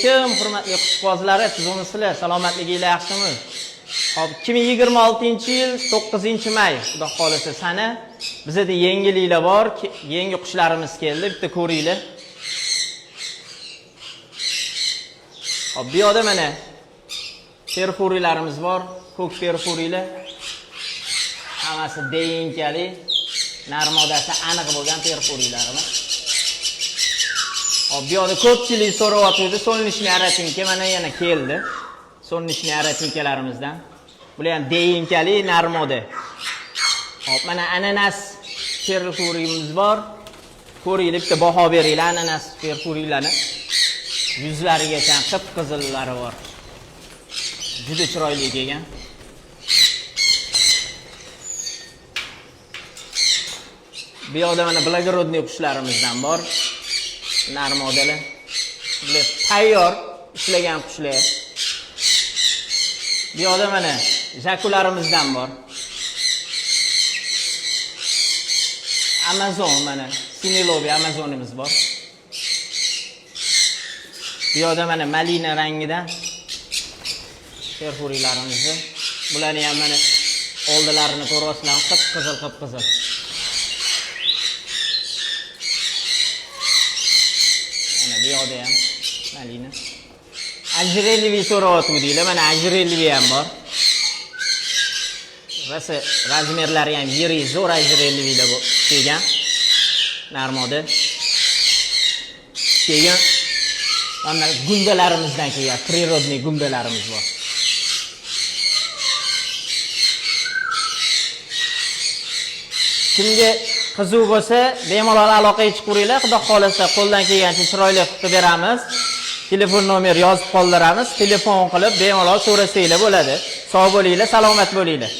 Kim hurmatli qushbozlari, sizlar salomatligingiz yaxshimi? Hop, 2026-yil 9-may, xudo xolisa sana bizda yangiliklar bor, yangi qushlarimiz keldi, bitta ko'ringlar. Hop, bu yerda mana perfurilarimiz bor, ko'k perfurilar. Hammasi deyinkali, narmodasi aniq bo'lgan perfurilarimiz. Hop, bu yerda ko'pchilik so'rayotdi, solnishniy aratinka mana yana keldi. Solnishniy aratinkalarımizdan. Bular ham deyinkali narmoda. Hop, mana ananas perfurimiz bor. Ko'ringlar, bitta baho beringlar ananas perfurilarni. Yuzlarigacha qip-qizillari bor. Juda chiroyli kelgan. Bu yerda mana blagorodniy qushlarimizdan bor. Narmodalar. Bular tayyor ishlagan qushlar. Bu yerda mana jakularimizdan bor. Amazon mana Sinilobi Amazonimiz bor. Bu yerda mana malina rangida perfurilarimiz. Bularni ham mana oldilarini ko'ryapsizlar, qip-qizil. Mana bu yerda ham malina. Ajrelli so'rayotgandinglar, mana ajrelli ham bor. Rasa razmerlari ham yirik, zo'r ajrellilar bu kelgan. Narmoda. Kelgan. Mana gundalarimizdan kelgan, prirodniy gundalarimiz bor. Kimga qiziq bo'lsa, bemalol aloqaga chiqaveringlar. Xudo xolasa qo'ldan kelgancha chiroyli qilib beramiz. Telefon nomer yozib qoldiramiz. Telefon qilib bemalol so'rasanglar bo'ladi. Sog' bo'linglar, salomat bo'linglar.